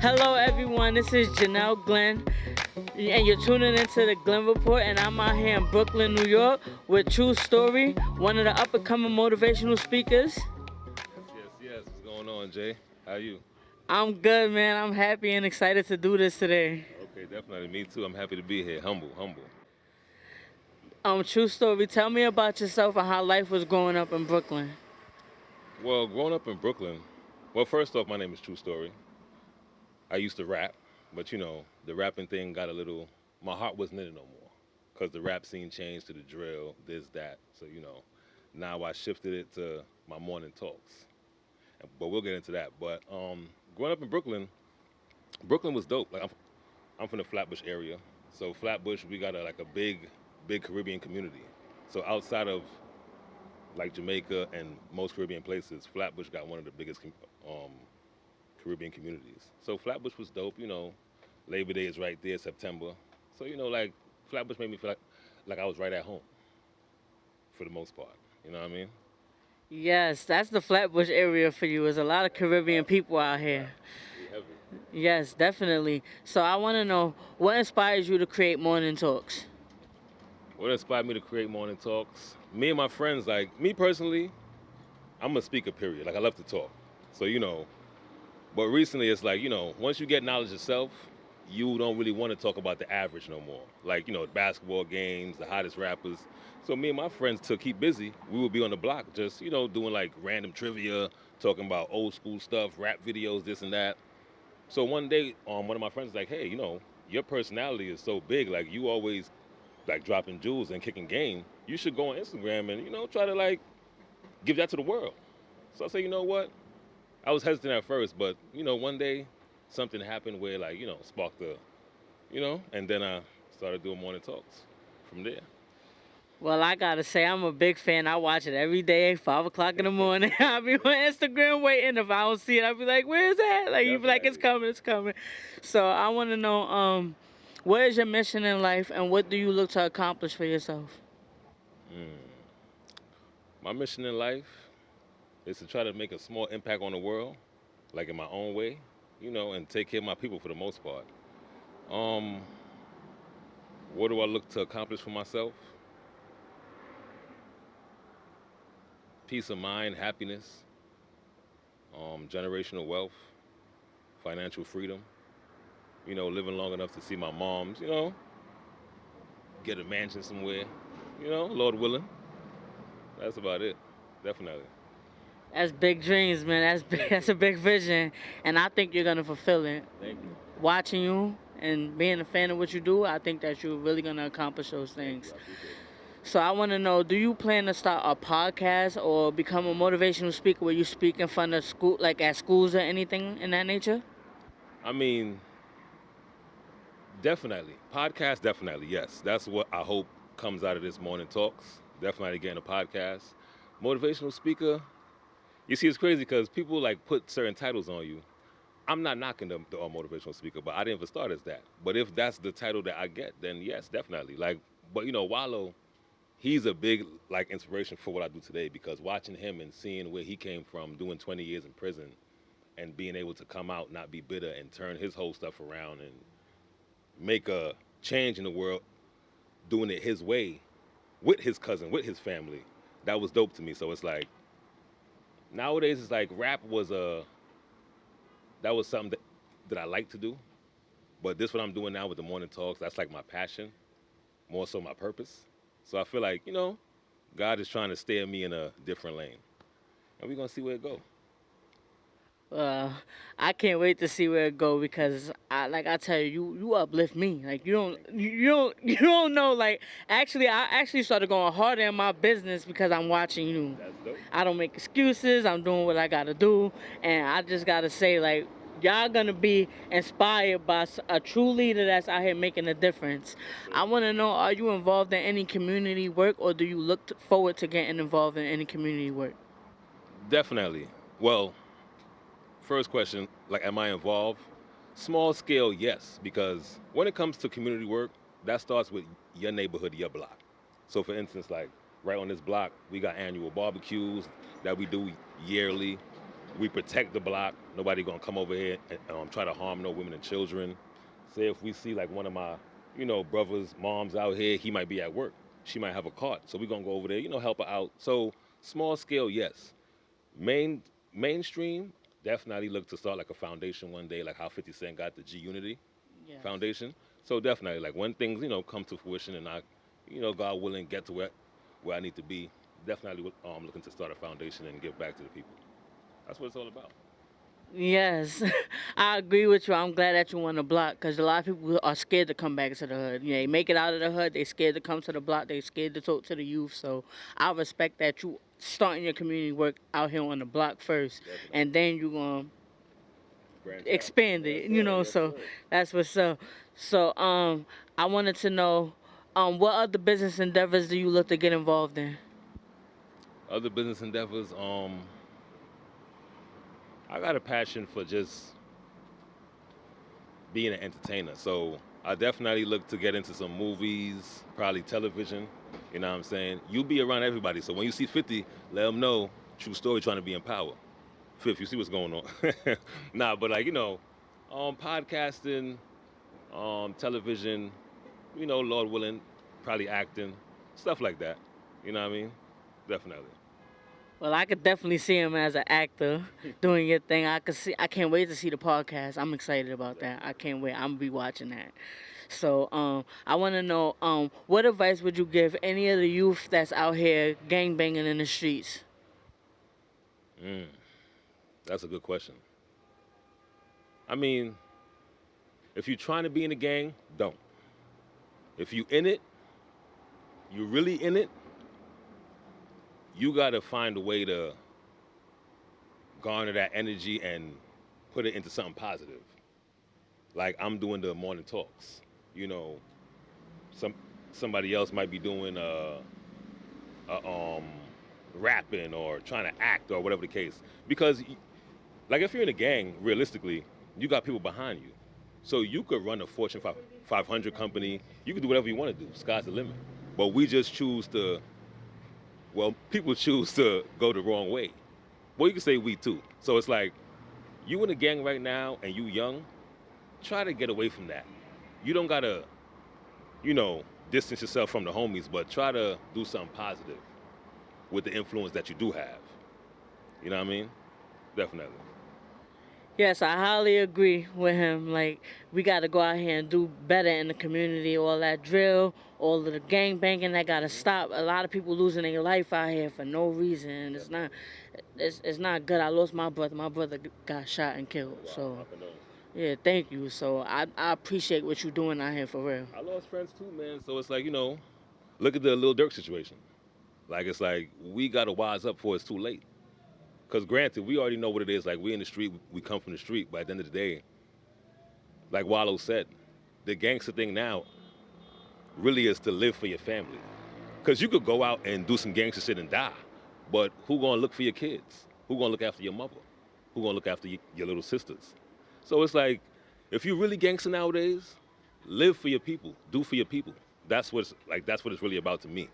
Hello, everyone. This is Janelle Glenn, and you're tuning into the Glenn Report. And I'm out here in Brooklyn, New York, with Tru Story, one of the up-and-coming motivational speakers. Yes. What's going on, Jay? How you? I'm good, man. I'm happy and excited to do this today. Okay, definitely. Me too. I'm happy to be here. Humble. Tru Story, tell me about yourself and how life was growing up in Brooklyn. Well, growing up in Brooklyn, well, first off, my name is True Story. I used to rap, but the rapping thing got a little. My heart wasn't in it no more, cause the rap scene changed to the drill, this, that. So now I shifted it to my morning talks. But we'll get into that. But growing up in Brooklyn was dope. Like I'm from the Flatbush area, so Flatbush we got like a big Caribbean community. So outside of like Jamaica and most Caribbean places, Flatbush got one of the biggest Caribbean communities. So Flatbush was dope. Labor Day is right there, September. So like Flatbush made me feel like I was right at home for the most part. You know what I mean? Yes, that's the Flatbush area for you. There's a lot of Caribbean people out here. We heavy. Yes, definitely. So I want to know what inspires you to create morning talks. What inspired me to create morning talks? Me and my friends, like me personally, I'm a speaker. Period. Like I love to talk. So but recently it's like once you get knowledge yourself, you don't really want to talk about the average no more. Like basketball games, the hottest rappers. So me and my friends to keep busy, we would be on the block just doing like random trivia, talking about old school stuff, rap videos, this and that. So one day, one of my friends was like, hey, your personality is so big. Like you always like dropping jewels and kicking game. You should go on Instagram and try to like give that to the world. So I say, you know what? I was hesitant at first, but one day something happened where like sparked the, and then I started doing morning talks from there. Well, I gotta say, I'm a big fan. I watch it every day, 5 o'clock in the morning. I'll be on Instagram waiting. If I don't see it, I'll be like, "Where is that?" Like you be like, "It's coming, it's coming." So I want to know, what is your mission in life, and what do you look to accomplish for yourself? My mission in life is to try to make a small impact on the world, like in my own way, and take care of my people for the most part. Um, what do I look to accomplish for myself? Peace of mind, happiness, generational wealth, financial freedom. Living long enough to see my moms. Get a mansion somewhere. Lord willing. That's about it. Definitely. That's big dreams, man. That's big, that's a big vision, and I think you're gonna fulfill it. Thank you. Watching you and being a fan of what you do, I think that you're really gonna accomplish those Thank you. things. I appreciate it. So I want to know: do you plan to start a podcast or become a motivational speaker where you speak in front of school, like at schools or anything in that nature? I mean, definitely. Podcast, definitely, yes. That's what I hope comes out of this morning talks. Definitely getting a podcast. Motivational speaker. You see, it's crazy because people like put certain titles on you. I'm not knocking the motivational speaker, but I didn't even start as that. But if that's the title that I get, then yes, definitely. Like, but Wallow, he's a big like inspiration for what I do today because watching him and seeing where he came from, doing 20 years in prison, and being able to come out, not be bitter, and turn his whole stuff around and make a change in the world, doing it his way, with his cousin, with his family. That was dope to me. So it's like nowadays, it's like rap was that was something that I like to do. But this what I'm doing now with the morning talks. That's like my passion, more so my purpose. So I feel like God is trying to steer me in a different lane, and we're gonna see where it go. Uh, I can't wait to see where it go because like I tell you, you uplift me. Like you don't know. Like I actually started going harder in my business because I'm watching you. That's dope. I don't make excuses. I'm doing what I gotta do, and I just gotta say like. Y'all gonna be inspired by a true leader that's out here making a difference. I want to know: are you involved in any community work, or do you look forward to getting involved in any community work? Definitely. Well, first question, like, am I involved? Small scale, yes, because when it comes to community work, that starts with your neighborhood, your block. So, for instance, like right on this block, we got annual barbecues that we do yearly. We protect the block. Nobody gonna come over here and try to harm no women and children. Say if we see like one of my, brothers, moms out here, he might be at work. She might have a cart, so we gonna go over there, help her out. So small scale, yes. Main Mainstream, definitely look to start like a foundation one day, like how 50 Cent got the G Unity Yes. Foundation. So definitely, like when things come to fruition and I, God willing, get to where I need to be, definitely looking to start a foundation and give back to the people. That's what it's all about. Yes, I agree with you. I'm glad that you on the block because a lot of people are scared to come back to the hood. They make it out of the hood. They scared to come to the block. They scared to talk to the youth. So I respect that you starting your community work out here on the block first, Definitely. and then you gonna Branch out. expand Yes, it. sir. Yes, So sir. that's what's up. So I wanted to know, what other business endeavors do you look to get involved in? Other business endeavors, I got a passion for just being an entertainer. So I definitely look to get into some movies, probably television. You know what I'm saying? You be around everybody. So when you see 50, let them know True Story trying to be in power. Fifth, you see what's going on. Nah, but like, podcasting, television, Lord willing, probably acting, stuff like that. You know what I mean? Definitely. Well, I could definitely see him as an actor doing your thing. I could see. I can't wait to see the podcast. I'm excited about that. I can't wait. I'm gonna be watching that. So, I want to know, what advice would you give any of the youth that's out here gang banging in the streets? Mm, that's a good question. I mean, if you're trying to be in a gang, don't. If you in it, you really in it, you gotta find a way to garner that energy and put it into something positive. Like I'm doing the morning talks. You know, some somebody else might be doing a rapping or trying to act or whatever the case. Because like if you're in a gang, realistically, you got people behind you. So you could run a Fortune 500 company. You could do whatever you want to do. Sky's the limit. But we just choose to, well, people choose to go the wrong way. Well, you can say we too. So it's like, you in a gang right now and you young, try to get away from that. You don't gotta, you know, distance yourself from the homies, but try to do something positive with the influence that you do have. You know what I mean? Definitely. Yes, I highly agree with him. Like, we got to go out here and do better in the community. All that drill, all of the gang banging, that got to stop. A lot of people losing their life out here for no reason. And it's not good. I lost my brother. My brother got shot and killed. Wow, So, up and on. yeah, thank you. So, I appreciate what you're doing out here for real. I lost friends too, man. So it's like, look at the Lil Durk situation. Like, it's like, we gotta wise up before it's too late. Because granted, we already know what it is. Like, we in the street, we come from the street. But at the end of the day, like Wallow said, the gangster thing now really is to live for your family. Because you could go out and do some gangster shit and die. But who gonna look for your kids? Who gonna look after your mother? Who gonna look after your little sisters? So it's like, if you really gangster nowadays, live for your people. Do for your people. That's what it's really about to me.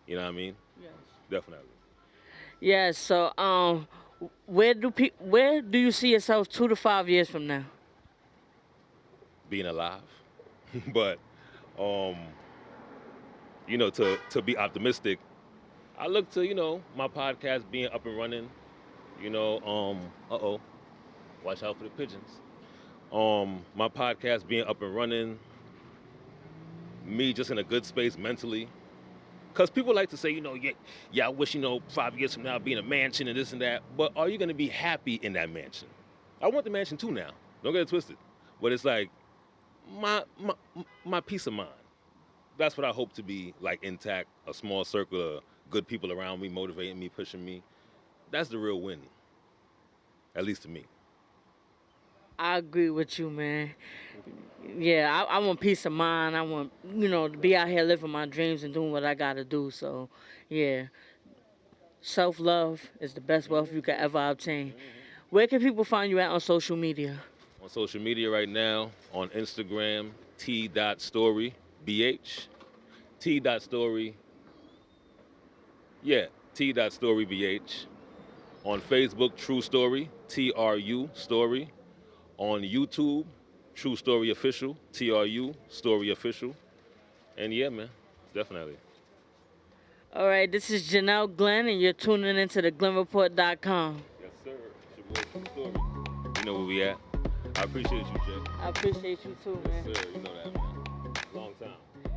You know what I mean? Yes. Definitely. Yes. So, where do you see yourself 2 to 5 years from now? Being alive. But um, to be optimistic, I look to, my podcast being up and running, watch out for the pigeons. My podcast being up and running, me just in a good space mentally. Because people like to say, I wish, 5 years from now being a mansion and this and that. But are you going to be happy in that mansion? I want the mansion too now. Don't get it twisted. But it's like my peace of mind. That's what I hope to be like intact. A small circle of good people around me, motivating me, pushing me. That's the real win. At least to me. I agree with you, man. Yeah, I want peace of mind. I want, to be out here living my dreams and doing what I gotta do. So, yeah, self love is the best wealth you could ever obtain. Where can people find you at on social media? On social media right now, on Instagram, t.story, bh. T.story, yeah, t.story, bh. On Facebook, Tru Story, TRU Story. On YouTube, Tru Story Official, TRU Story Official. And yeah, man, definitely. All right, this is Janelle Glenn, and you're tuning into the GlennReport.com. Yes, sir. It's your boy Tru Story. You know where we at. I appreciate you, Jay. I appreciate you too, man. Yes, sir. You know that, man. Long time.